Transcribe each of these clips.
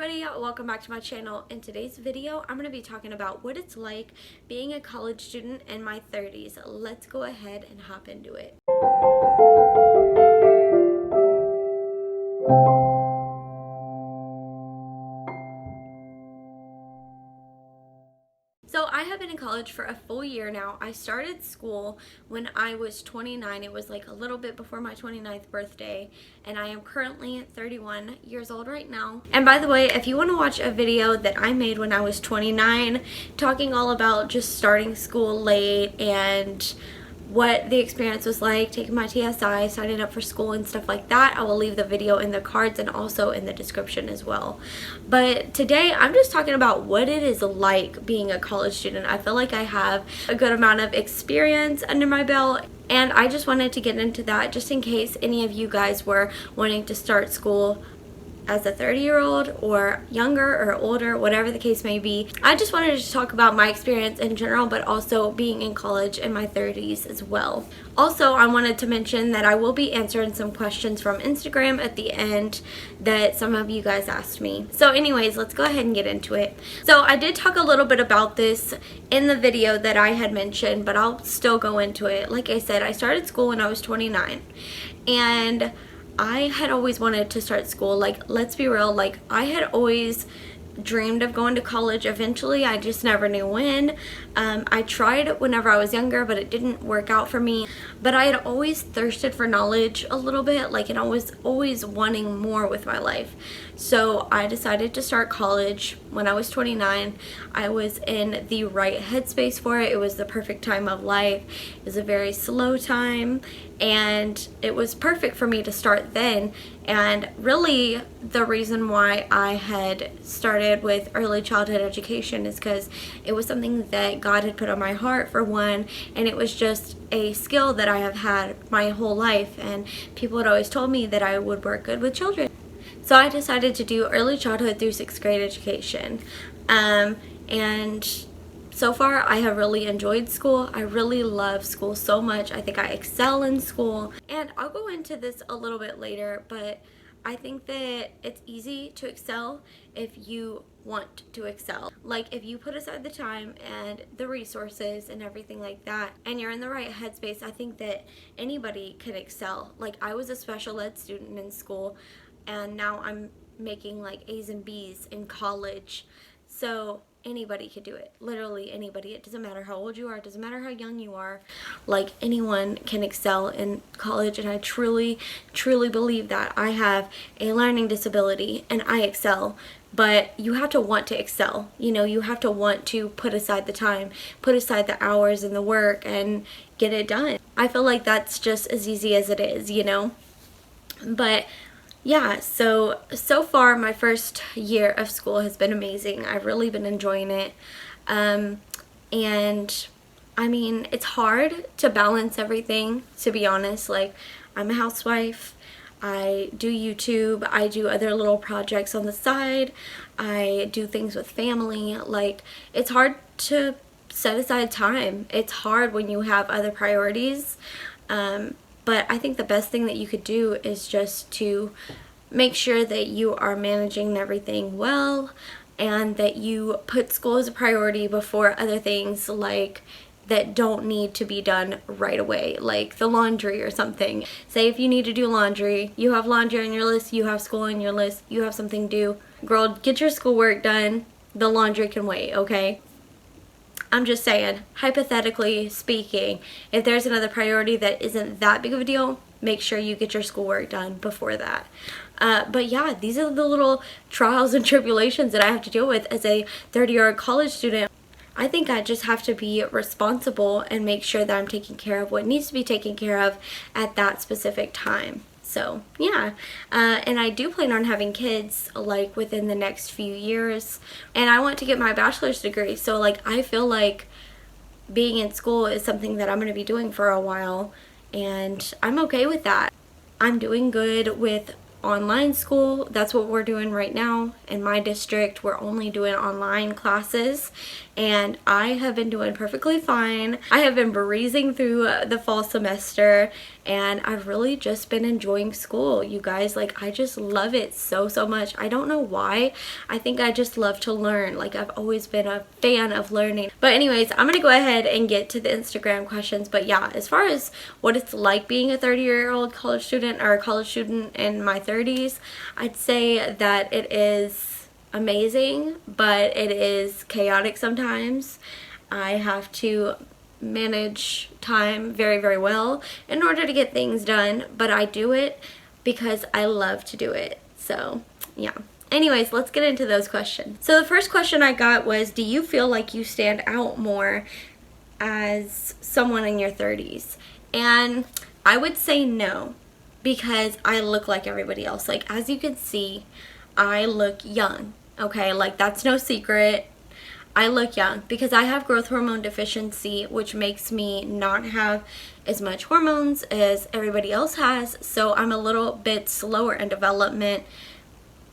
everybody, welcome back to my channel. In today's video, I'm going to be talking about what it's like being a college student in my 30s. Let's go ahead and hop into it. So I have been in college for a full year now. I started school when I was 29. It was like a little bit before my 29th birthday, and I am currently 31 years old right now. And by the way, if you want to watch a video that I made when I was 29, talking all about just starting school late and what the experience was like, taking my TSI, signing up for school and stuff like that, I will leave the video in the cards and also in the description as well. But today I'm just talking about what it is like being a college student. I feel like I have a good amount of experience under my belt, and I just wanted to get into that just in case any of you guys were wanting to start school as a 30-year-old or younger or older, whatever the case may be. I just wanted to talk about my experience in general, but also being in college in my 30s as well. Also, I wanted to mention that I will be answering some questions from Instagram at the end that some of you guys asked me. So anyways, let's go ahead and get into it. So I did talk a little bit about this in the video that I had mentioned, but I'll still go into it. Like I said, I started school when I was 29, and I had always wanted to start school. Like, let's be real, like I had always dreamed of going to college eventually. I just never knew when. I tried whenever I was younger, but it didn't work out for me. But I had always thirsted for knowledge a little bit, like, and I was always wanting more with my life. So I decided to start college when I was 29. I was in the right headspace for it. It was the perfect time of life. It was a very slow time, and it was perfect for me to start then. And really, the reason why I had started with early childhood education is because it was something that God had put on my heart, for one, and it was just a skill that I have had my whole life, and people had always told me that I would work good with children. So I decided to do early childhood through 6th grade education. And so far, I have really enjoyed school. I really love school so much. I think I excel in school. And I'll go into this a little bit later, but I think that it's easy to excel if you want to excel. Like, if you put aside the time and the resources and everything like that, and you're in the right headspace, I think that anybody can excel. Like, I was a special ed student in school, and now I'm making like A's and B's in college. So anybody could do it. Literally anybody. It doesn't matter how old you are. It doesn't matter how young you are. Like, anyone can excel in college, and I truly, truly believe that. I have a learning disability and I excel, but you have to want to excel. You know, you have to want to put aside the time, put aside the hours and the work, and get it done. I feel like that's just as easy as it is, you know? But yeah, so far my first year of school has been amazing. I've really been enjoying it. And I mean, it's hard to balance everything, to be honest. Like, I'm a housewife. I do YouTube. I do other little projects on the side. I do things with family. Like, it's hard to set aside time. It's hard when you have other priorities. But I think the best thing that you could do is just to make sure that you are managing everything well, and that you put school as a priority before other things, like, that don't need to be done right away, like the laundry or something. Say if you need to do laundry, you have laundry on your list, you have school on your list, you have something due. Girl, get your schoolwork done. The laundry can wait, okay? I'm just saying, hypothetically speaking, if there's another priority that isn't that big of a deal, make sure you get your schoolwork done before that. But yeah, these are the little trials and tribulations that I have to deal with as a 30-year-old college student. I think I just have to be responsible and make sure that I'm taking care of what needs to be taken care of at that specific time. So yeah, and I do plan on having kids, like, within the next few years, and I want to get my bachelor's degree. So, like, I feel like being in school is something that I'm going to be doing for a while, and I'm okay with that. I'm doing good with online school. That's what we're doing right now in my district. We're only doing online classes, and I have been doing perfectly fine. I have been breezing through the fall semester, and I've really just been enjoying school, you guys. Like, I just love it so much. I don't know why. I think I just love to learn. Like, I've always been a fan of learning. But anyways, I'm gonna go ahead and get to the Instagram questions. But yeah, as far as what it's like being a 30-year-old college student, or a college student in my 30s, I'd say that it is amazing, but it is chaotic sometimes. I have to manage time very well in order to get things done, but I do it because I love to do it. So yeah. Anyways, let's get into those questions. So the first question I got was, do you feel like you stand out more as someone in your 30s? And I would say no, because I look like everybody else. Like, as you can see, I look young, okay? Like, that's no secret. I look young because I have growth hormone deficiency, which makes me not have as much hormones as everybody else has. So I'm a little bit slower in development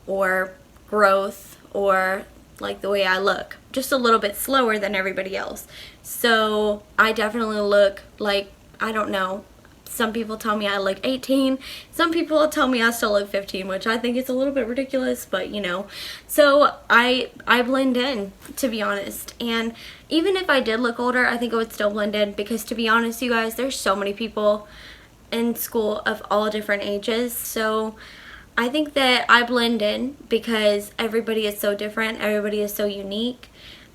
or growth, or like the way I look, just a little bit slower than everybody else. So I definitely look like, I don't know, some people tell me I look 18, some people tell me I still look 15, which I think is a little bit ridiculous, but you know. So I blend in, to be honest. And even if I did look older, I think I would still blend in, because to be honest, you guys, there's so many people in school of all different ages. So I think that I blend in because everybody is so different, everybody is so unique,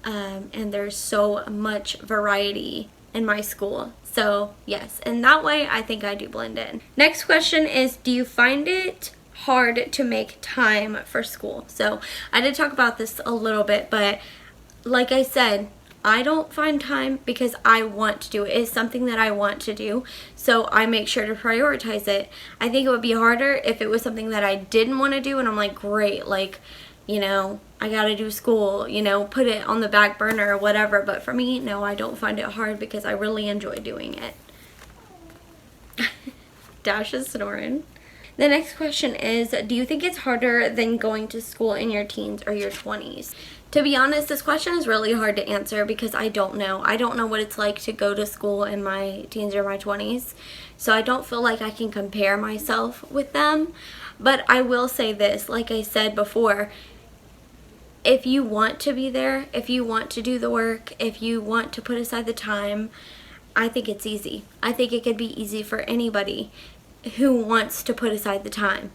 and there's so much variety in my school. So yes, and that way I think I do blend in. Next question is, do you find it hard to make time for school? So I did talk about this a little bit, but like I said, I don't find time because I want to do it. It's something that I want to do, so I make sure to prioritize it. I think it would be harder if it was something that I didn't want to do and I'm like, great, like, you know, I gotta do school, you know, put it on the back burner or whatever. But for me, no, I don't find it hard because I really enjoy doing it. Dash is snoring. The next question is, do you think it's harder than going to school in your teens or your 20s? To be honest, this question is really hard to answer because I don't know. I don't know what it's like to go to school in my teens or my 20s. So I don't feel like I can compare myself with them. But I will say this, like I said before, if you want to be there, if you want to do the work, if you want to put aside the time, I think it's easy. I think it could be easy for anybody who wants to put aside the time.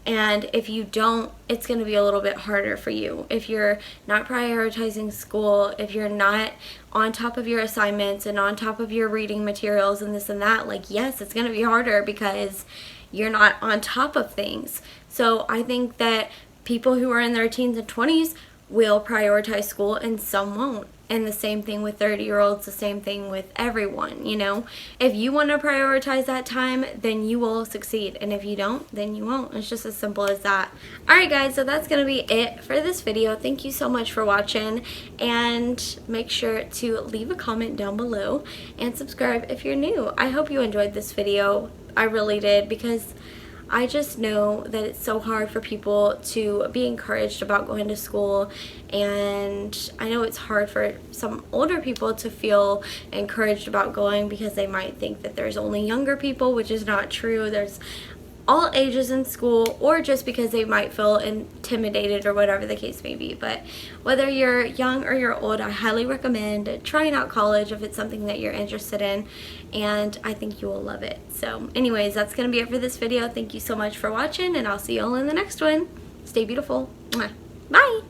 And if you don't, it's going to be a little bit harder for you. If you're not prioritizing school, if you're not on top of your assignments and on top of your reading materials and this and that, like, yes, it's going to be harder because you're not on top of things. So I think that people who are in their teens and 20s will prioritize school and some won't. And the same thing with 30-year-olds, the same thing with everyone, you know. If you want to prioritize that time, then you will succeed. And if you don't, then you won't. It's just as simple as that. Alright guys, so that's going to be it for this video. Thank you so much for watching. And make sure to leave a comment down below and subscribe if you're new. I hope you enjoyed this video. I really did, because I just know that it's so hard for people to be encouraged about going to school, and I know it's hard for some older people to feel encouraged about going because they might think that there's only younger people, which is not true. There's all ages in school, or just because they might feel intimidated or whatever the case may be. But whether you're young or you're old, I highly recommend trying out college if it's something that you're interested in, and I think you will love it. So anyways, that's gonna be it for this video. Thank you so much for watching, and I'll see you all in the next one. Stay beautiful. Mwah. Bye.